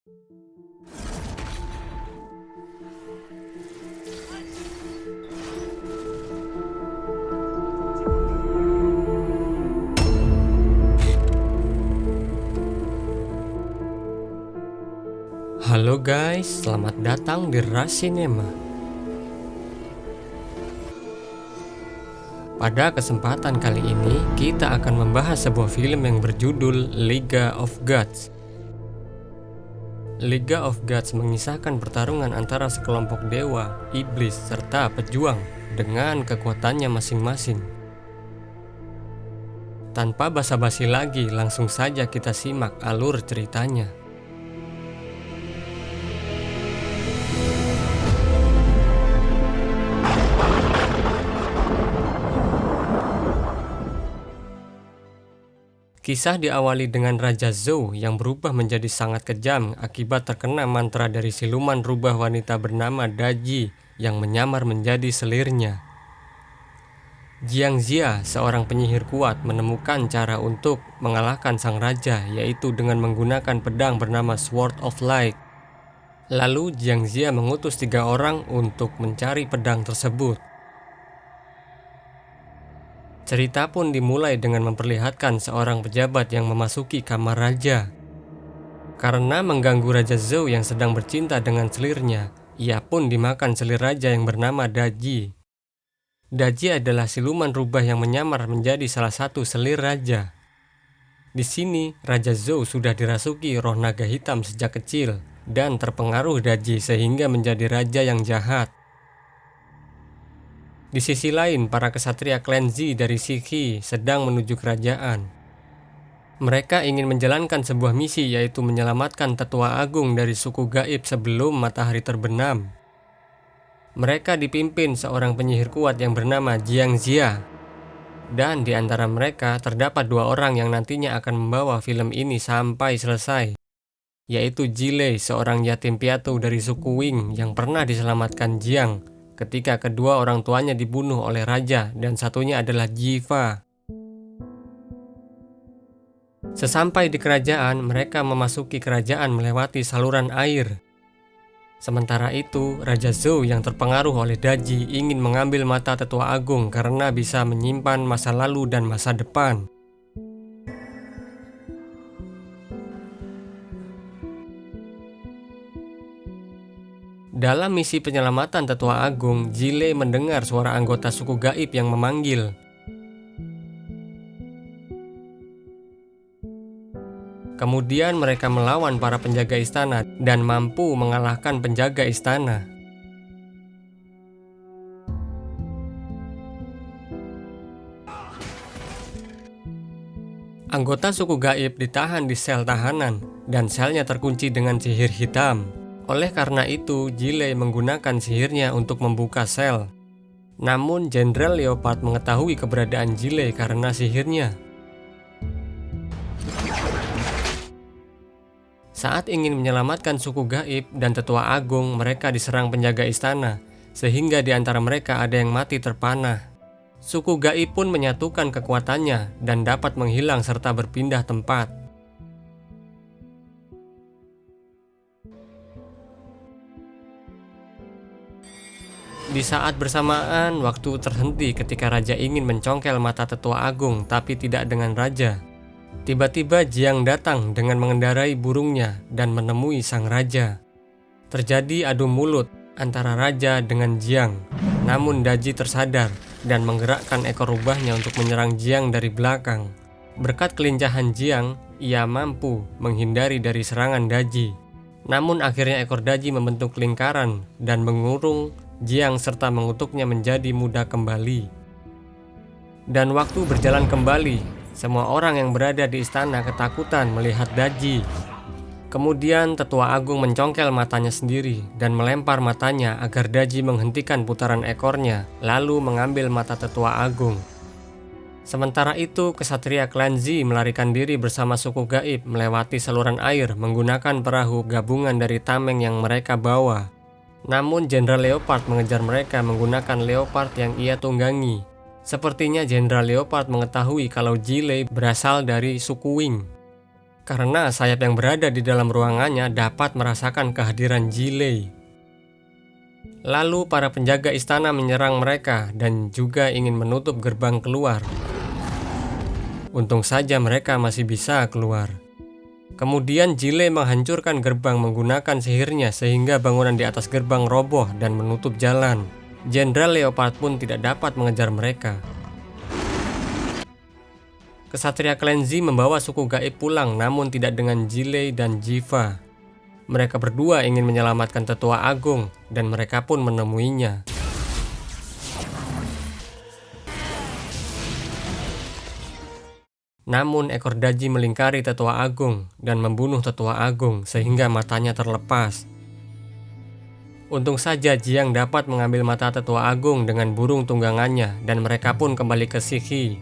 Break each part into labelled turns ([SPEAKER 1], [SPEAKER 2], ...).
[SPEAKER 1] Halo guys, selamat datang di Rush Cinema. Pada kesempatan kali ini, kita akan membahas sebuah film yang berjudul League of Gods. League of Gods mengisahkan pertarungan antara sekelompok dewa, iblis, serta pejuang dengan kekuatannya masing-masing. Tanpa basa-basi lagi, langsung saja kita simak alur ceritanya. Kisah diawali dengan Raja Zhou yang berubah menjadi sangat kejam akibat terkena mantra dari siluman rubah wanita bernama Daji yang menyamar menjadi selirnya. Jiang Xia, seorang penyihir kuat, menemukan cara untuk mengalahkan sang raja, yaitu dengan menggunakan pedang bernama Sword of Light. Lalu Jiang Xia mengutus 3 orang untuk mencari pedang tersebut. Cerita pun dimulai dengan memperlihatkan seorang pejabat yang memasuki kamar raja. Karena mengganggu Raja Zhou yang sedang bercinta dengan selirnya, ia pun dimakan selir raja yang bernama Daji. Daji adalah siluman rubah yang menyamar menjadi salah satu selir raja. Di sini, Raja Zhou sudah dirasuki roh naga hitam sejak kecil dan terpengaruh Daji sehingga menjadi raja yang jahat. Di sisi lain, para kesatria klan Zi dari Shiqi sedang menuju kerajaan. Mereka ingin menjalankan sebuah misi, yaitu menyelamatkan tetua agung dari suku gaib sebelum matahari terbenam. Mereka dipimpin seorang penyihir kuat yang bernama Jiang Xia. Dan di antara mereka terdapat 2 orang yang nantinya akan membawa film ini sampai selesai, yaitu Jilei, seorang yatim piatu dari suku Wing yang pernah diselamatkan Jiang ketika kedua orang tuanya dibunuh oleh raja, dan satunya adalah Jiva. Sesampai di kerajaan, mereka memasuki kerajaan melewati saluran air. Sementara itu, Raja Zhou yang terpengaruh oleh Daji ingin mengambil mata tetua agung karena bisa menyimpan masa lalu dan masa depan. Dalam misi penyelamatan tetua agung, Jilei mendengar suara anggota suku gaib yang memanggil. Kemudian mereka melawan para penjaga istana dan mampu mengalahkan penjaga istana. Anggota suku gaib ditahan di sel tahanan dan selnya terkunci dengan sihir hitam. Oleh karena itu, Jilei menggunakan sihirnya untuk membuka sel. Namun, Jenderal Leopard mengetahui keberadaan Jilei karena sihirnya. Saat ingin menyelamatkan suku gaib dan tetua agung, mereka diserang penjaga istana, sehingga di antara mereka ada yang mati terpanah. Suku gaib pun menyatukan kekuatannya dan dapat menghilang serta berpindah tempat. Di saat bersamaan, waktu terhenti ketika raja ingin mencongkel mata tetua agung, tapi tidak dengan raja. Tiba-tiba Jiang datang dengan mengendarai burungnya dan menemui sang raja. Terjadi adu mulut antara raja dengan Jiang. Namun Daji tersadar dan menggerakkan ekor rubahnya untuk menyerang Jiang dari belakang. Berkat kelincahan Jiang, ia mampu menghindari dari serangan Daji. Namun akhirnya ekor Daji membentuk lingkaran dan mengurung Jiang serta mengutuknya menjadi muda kembali. Dan waktu berjalan kembali, semua orang yang berada di istana ketakutan melihat Daji. Kemudian tetua agung mencongkel matanya sendiri dan melempar matanya agar Daji menghentikan putaran ekornya, lalu mengambil mata tetua agung. Sementara itu, kesatria klan Zi melarikan diri bersama suku gaib melewati saluran air menggunakan perahu gabungan dari tameng yang mereka bawa. Namun Jenderal Leopard mengejar mereka menggunakan leopard yang ia tunggangi. Sepertinya Jenderal Leopard mengetahui kalau Jilei berasal dari suku Wing. karena sayap yang berada di dalam ruangannya dapat merasakan kehadiran Jilei. Lalu para penjaga istana menyerang mereka dan juga ingin menutup gerbang keluar. Untung saja mereka masih bisa keluar. Kemudian Jilei menghancurkan gerbang menggunakan sihirnya sehingga bangunan di atas gerbang roboh dan menutup jalan. Jenderal Leopard pun tidak dapat mengejar mereka. Kesatria Klenzi membawa suku gaib pulang, namun tidak dengan Jilei dan Jiva. Mereka berdua ingin menyelamatkan tetua agung, dan mereka pun menemuinya. Namun ekor Daji melingkari tetua agung dan membunuh tetua agung sehingga matanya terlepas. Untung saja Jiang dapat mengambil mata tetua agung dengan burung tunggangannya, dan mereka pun kembali ke Shihi.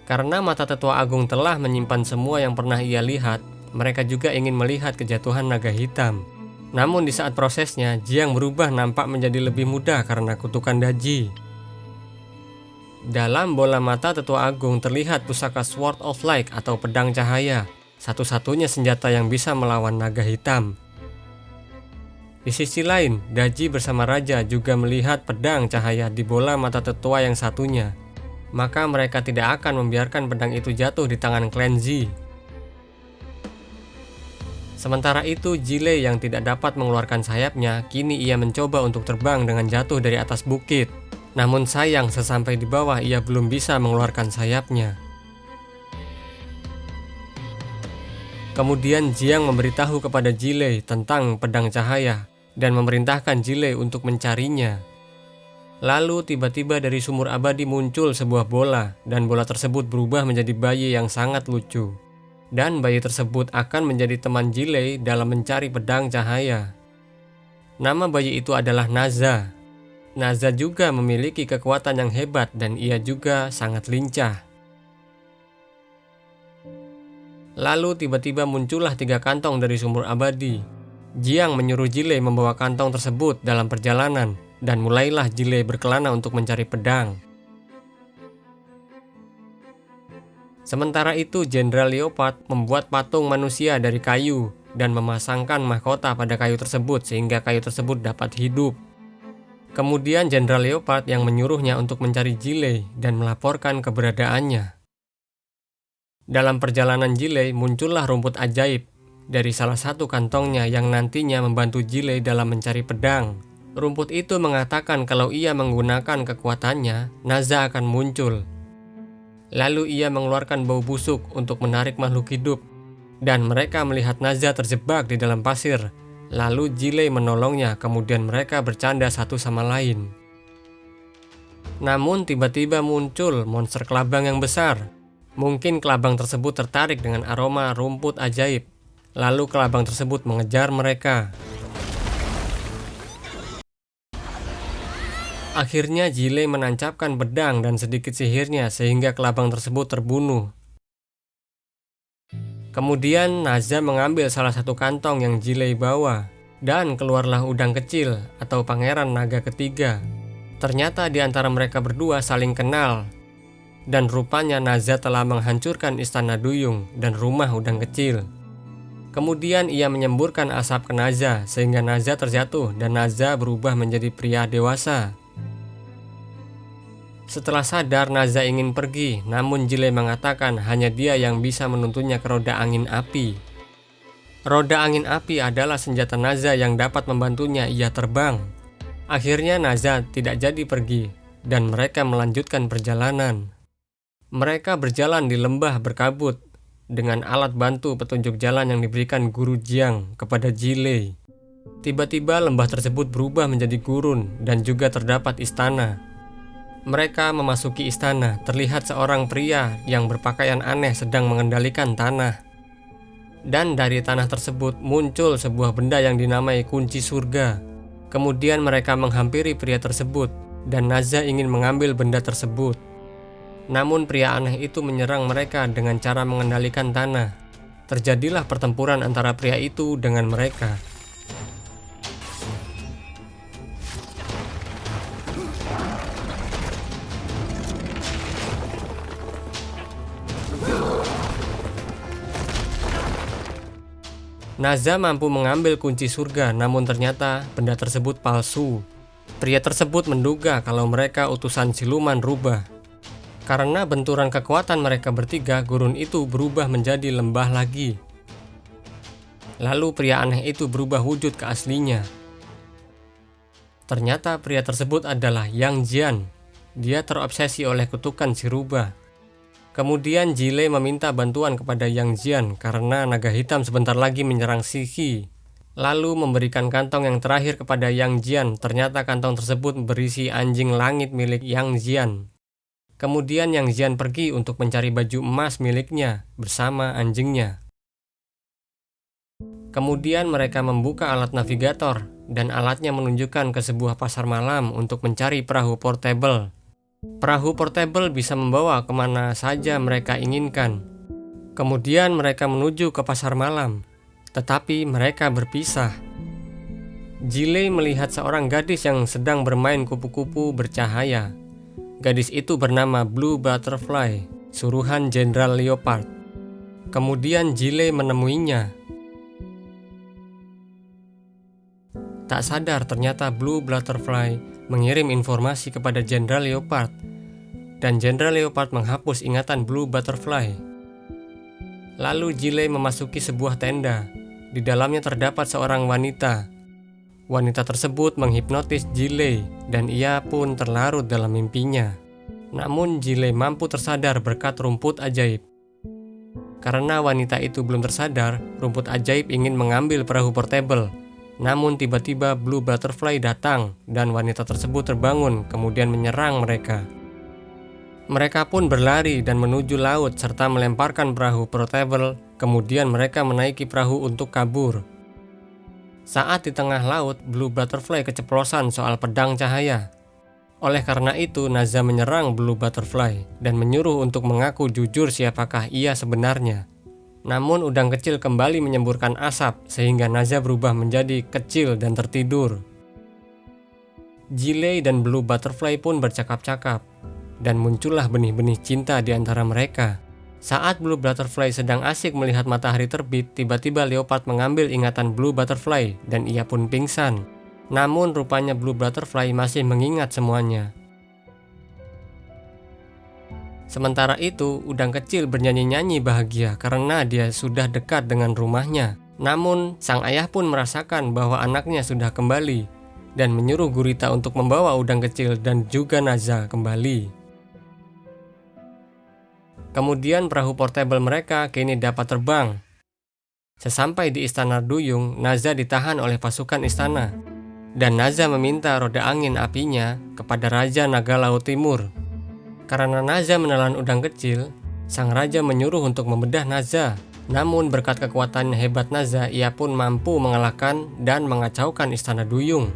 [SPEAKER 1] Karena mata tetua agung telah menyimpan semua yang pernah ia lihat, mereka juga ingin melihat kejatuhan naga hitam. Namun di saat prosesnya, Jiang berubah nampak menjadi lebih mudah karena kutukan Daji. Dalam bola mata tetua agung terlihat pusaka Sword of Light atau pedang cahaya, satu-satunya senjata yang bisa melawan naga hitam. Di sisi lain, Daji bersama Raja juga melihat pedang cahaya di bola mata tetua yang satunya. Maka mereka tidak akan membiarkan pedang itu jatuh di tangan Klenzi. Sementara itu, Jilei yang tidak dapat mengeluarkan sayapnya, kini ia mencoba untuk terbang dengan jatuh dari atas bukit. Namun sayang, sesampai di bawah ia belum bisa mengeluarkan sayapnya. Kemudian Jiang memberitahu kepada Jilei tentang pedang cahaya dan memerintahkan Jilei untuk mencarinya. Lalu tiba-tiba dari sumur abadi muncul sebuah bola, dan bola tersebut berubah menjadi bayi yang sangat lucu. Dan bayi tersebut akan menjadi teman Jilei dalam mencari pedang cahaya. Nama bayi itu adalah Naza. Naza juga memiliki kekuatan yang hebat dan ia juga sangat lincah. Lalu tiba-tiba muncullah 3 kantong dari sumur abadi. Jiang menyuruh Jilei membawa kantong tersebut dalam perjalanan. Dan mulailah Jilei berkelana untuk mencari pedang. Sementara itu, Jenderal Leopard membuat patung manusia dari kayu dan memasangkan mahkota pada kayu tersebut sehingga kayu tersebut dapat hidup. Kemudian Jenderal Leopard yang menyuruhnya untuk mencari Jilei dan melaporkan keberadaannya. Dalam perjalanan Jilei muncullah rumput ajaib dari salah satu kantongnya yang nantinya membantu Jilei dalam mencari pedang. Rumput itu mengatakan kalau ia menggunakan kekuatannya, Naza akan muncul. Lalu ia mengeluarkan bau busuk untuk menarik makhluk hidup. Dan mereka melihat Naza terjebak di dalam pasir. Lalu Jilei menolongnya, kemudian mereka bercanda satu sama lain. Namun tiba-tiba muncul monster kelabang yang besar. Mungkin kelabang tersebut tertarik dengan aroma rumput ajaib. Lalu kelabang tersebut mengejar mereka. Akhirnya Jilei menancapkan pedang dan sedikit sihirnya sehingga kelabang tersebut terbunuh. Kemudian Naza mengambil salah satu kantong yang Jilei bawa dan keluarlah udang kecil atau pangeran naga ketiga. Ternyata di antara mereka berdua saling kenal. Dan rupanya Naza telah menghancurkan istana duyung dan rumah udang kecil. Kemudian ia menyemburkan asap ke Naza sehingga Naza terjatuh dan Naza berubah menjadi pria dewasa. Setelah sadar, Naza ingin pergi, namun Jilei mengatakan hanya dia yang bisa menuntunnya ke roda angin api. Roda angin api adalah senjata Naza yang dapat membantunya ia terbang. Akhirnya Naza tidak jadi pergi, dan mereka melanjutkan perjalanan. Mereka berjalan di lembah berkabut, dengan alat bantu petunjuk jalan yang diberikan guru Jiang kepada Jilei. Tiba-tiba lembah tersebut berubah menjadi gurun, dan juga terdapat istana. Mereka memasuki istana, terlihat seorang pria yang berpakaian aneh sedang mengendalikan tanah. Dan dari tanah tersebut muncul sebuah benda yang dinamai kunci surga. Kemudian mereka menghampiri pria tersebut, dan Naza ingin mengambil benda tersebut. Namun pria aneh itu menyerang mereka dengan cara mengendalikan tanah. Terjadilah pertempuran antara pria itu dengan mereka. Naza mampu mengambil kunci surga, namun ternyata benda tersebut palsu. Pria tersebut menduga kalau mereka utusan siluman rubah. Karena benturan kekuatan mereka bertiga, gurun itu berubah menjadi lembah lagi. Lalu pria aneh itu berubah wujud ke aslinya. Ternyata pria tersebut adalah Yang Jian. Dia terobsesi oleh kutukan si rubah. Kemudian Jile meminta bantuan kepada Yang Jian karena naga hitam sebentar lagi menyerang Shihi. Lalu memberikan kantong yang terakhir kepada Yang Jian. Ternyata kantong tersebut berisi anjing langit milik Yang Jian. Kemudian Yang Jian pergi untuk mencari baju emas miliknya bersama anjingnya. Kemudian mereka membuka alat navigator dan alatnya menunjukkan ke sebuah pasar malam untuk mencari perahu portable. Perahu portable bisa membawa kemana saja mereka inginkan. Kemudian mereka menuju ke pasar malam, tetapi mereka berpisah. Jile melihat seorang gadis yang sedang bermain kupu-kupu bercahaya. Gadis itu bernama Blue Butterfly, suruhan Jenderal Leopard. Kemudian Jile menemuinya. Tak sadar ternyata Blue Butterfly mengirim informasi kepada Jenderal Leopard, dan Jenderal Leopard menghapus ingatan Blue Butterfly. Lalu Jile memasuki sebuah tenda. Di dalamnya terdapat seorang wanita. Wanita tersebut menghipnotis Jile dan ia pun terlarut dalam mimpinya. Namun Jile mampu tersadar berkat rumput ajaib. Karena wanita itu belum tersadar, rumput ajaib ingin mengambil perahu portable. Namun tiba-tiba Blue Butterfly datang dan wanita tersebut terbangun kemudian menyerang mereka. Mereka pun berlari dan menuju laut serta melemparkan perahu portable. Kemudian mereka menaiki perahu untuk kabur. Saat di tengah laut, Blue Butterfly keceplosan soal pedang cahaya. Oleh karena itu, Naza menyerang Blue Butterfly dan menyuruh untuk mengaku jujur siapakah ia sebenarnya. Namun udang kecil kembali menyemburkan asap sehingga Naza berubah menjadi kecil dan tertidur. Jile dan Blue Butterfly pun bercakap-cakap dan muncullah benih-benih cinta di antara mereka. Saat Blue Butterfly sedang asik melihat matahari terbit, tiba-tiba Leopard mengambil ingatan Blue Butterfly dan ia pun pingsan. Namun rupanya Blue Butterfly masih mengingat semuanya. Sementara itu, udang kecil bernyanyi-nyanyi bahagia karena dia sudah dekat dengan rumahnya. Namun, sang ayah pun merasakan bahwa anaknya sudah kembali dan menyuruh gurita untuk membawa udang kecil dan juga Naza kembali. Kemudian perahu portable mereka kini dapat terbang. Sesampai di istana duyung, Naza ditahan oleh pasukan istana. Dan Naza meminta roda angin apinya kepada Raja Naga Laut Timur. Karena Naza menelan udang kecil, sang raja menyuruh untuk membedah Naza. Namun berkat kekuatan hebat Naza, ia pun mampu mengalahkan dan mengacaukan istana duyung.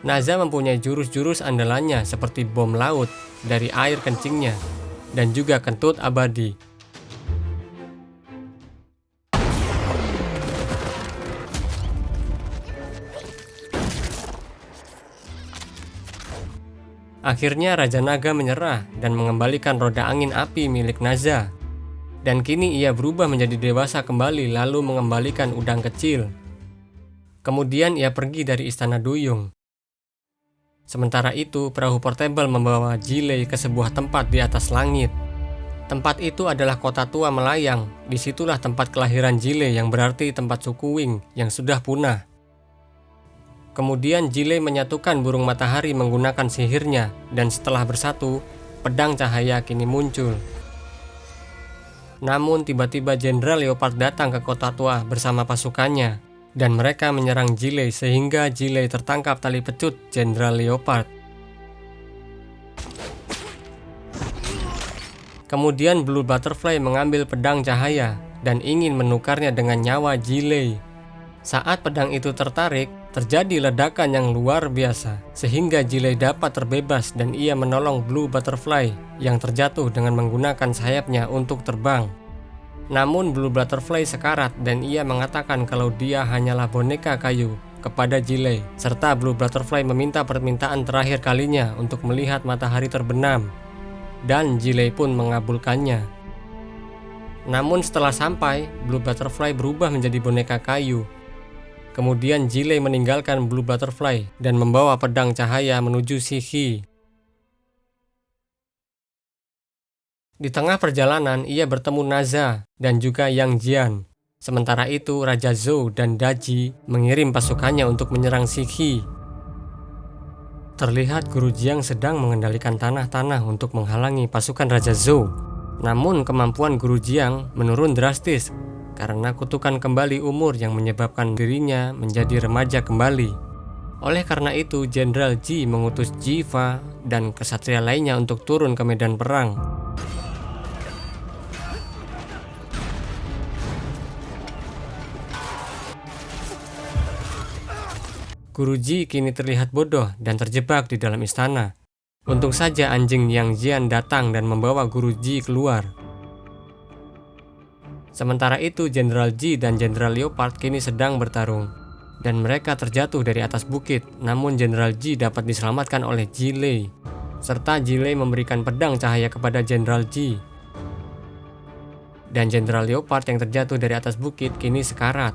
[SPEAKER 1] Naza mempunyai jurus-jurus andalannya seperti bom laut dari air kencingnya dan juga kentut abadi. Akhirnya Raja Naga menyerah dan mengembalikan roda angin api milik Naza. Dan kini ia berubah menjadi dewasa kembali lalu mengembalikan udang kecil. Kemudian ia pergi dari istana duyung. Sementara itu, perahu portable membawa Jile ke sebuah tempat di atas langit. Tempat itu adalah kota tua melayang. Disitulah tempat kelahiran Jile yang berarti tempat suku Wing yang sudah punah. Kemudian Jile menyatukan burung matahari menggunakan sihirnya dan setelah bersatu, pedang cahaya kini muncul. Namun tiba-tiba Jenderal Leopard datang ke kota tua bersama pasukannya dan mereka menyerang Jile sehingga Jile tertangkap tali pecut Jenderal Leopard. Kemudian Blue Butterfly mengambil pedang cahaya dan ingin menukarnya dengan nyawa Jile. Saat pedang itu tertarik, terjadi ledakan yang luar biasa, sehingga Jile dapat terbebas dan ia menolong Blue Butterfly yang terjatuh dengan menggunakan sayapnya untuk terbang. Namun Blue Butterfly sekarat dan ia mengatakan kalau dia hanyalah boneka kayu kepada Jile, serta Blue Butterfly meminta permintaan terakhir kalinya untuk melihat matahari terbenam, dan Jile pun mengabulkannya. Namun setelah sampai, Blue Butterfly berubah menjadi boneka kayu. Kemudian Jilei meninggalkan Blue Butterfly dan membawa pedang cahaya menuju Shiki. Di tengah perjalanan, ia bertemu Naza dan juga Yang Jian. Sementara itu, Raja Zhou dan Daji mengirim pasukannya untuk menyerang Shiki. Terlihat Guru Jiang sedang mengendalikan tanah-tanah untuk menghalangi pasukan Raja Zhou. Namun kemampuan Guru Jiang menurun drastis karena kutukan kembali umur yang menyebabkan dirinya menjadi remaja kembali. Oleh karena itu, Jenderal Ji mengutus Jiva dan kesatria lainnya untuk turun ke medan perang. Guru Ji kini terlihat bodoh dan terjebak di dalam istana. Untung saja anjing Yang Jian datang dan membawa Guru Ji keluar. Sementara itu, Jenderal Ji dan Jenderal Leopard kini sedang bertarung, dan mereka terjatuh dari atas bukit. Namun Jenderal Ji dapat diselamatkan oleh Jilei, serta Jilei memberikan pedang cahaya kepada Jenderal Ji. Dan Jenderal Leopard yang terjatuh dari atas bukit kini sekarat.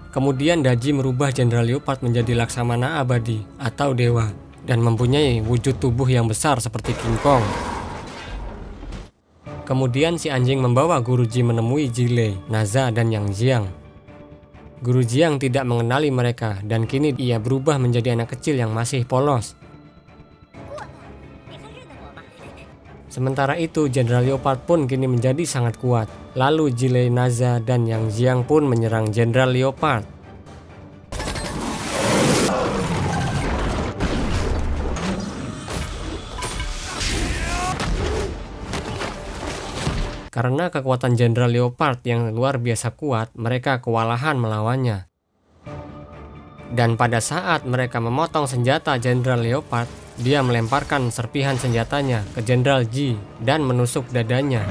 [SPEAKER 1] Kemudian Daji merubah Jenderal Leopard menjadi Laksamana Abadi atau dewa, dan mempunyai wujud tubuh yang besar seperti King Kong. Kemudian si anjing membawa Guru Ji menemui Jilei, Naza, dan Yang Jiang. Guru Jiang tidak mengenali mereka, dan kini ia berubah menjadi anak kecil yang masih polos. Sementara itu, Jenderal Leopard pun kini menjadi sangat kuat. Lalu Jilei, Naza, dan Yang Jiang pun menyerang Jenderal Leopard. Karena kekuatan Jenderal Leopard yang luar biasa kuat, mereka kewalahan melawannya. Dan pada saat mereka memotong senjata Jenderal Leopard, dia melemparkan serpihan senjatanya ke Jenderal Ji dan menusuk dadanya.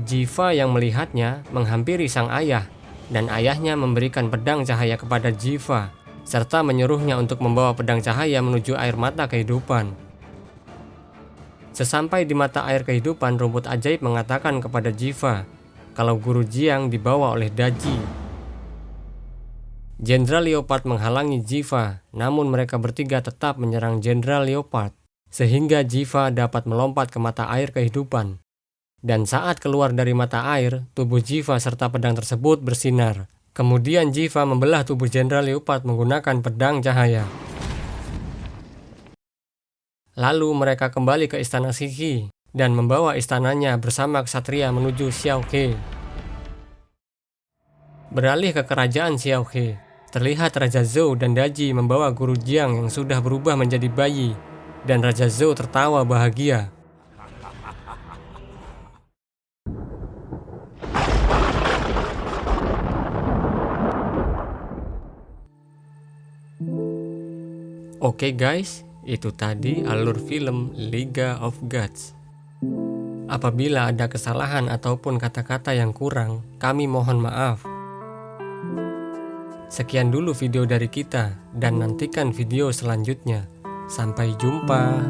[SPEAKER 1] Jiva yang melihatnya menghampiri sang ayah, dan ayahnya memberikan pedang cahaya kepada Jiva, serta menyuruhnya untuk membawa pedang cahaya menuju air mata kehidupan. Sesampai di mata air kehidupan, rumput ajaib mengatakan kepada Jiva kalau Guru Jiang dibawa oleh Daji. Jenderal Leopard menghalangi Jiva, namun mereka bertiga tetap menyerang Jenderal Leopard, sehingga Jiva dapat melompat ke mata air kehidupan. Dan saat keluar dari mata air, tubuh Jiva serta pedang tersebut bersinar. Kemudian Jiva membelah tubuh Jenderal Leopard menggunakan pedang cahaya. Lalu mereka kembali ke istana Shiki dan membawa istananya bersama ksatria menuju Xiaohe. Beralih ke kerajaan Xiaohe, terlihat Raja Zhou dan Daji membawa Guru Jiang yang sudah berubah menjadi bayi, dan Raja Zhou tertawa bahagia. Oke guys, itu tadi alur film Liga of Gods. Apabila ada kesalahan ataupun kata-kata yang kurang, kami mohon maaf. Sekian dulu video dari kita, dan nantikan video selanjutnya. Sampai jumpa.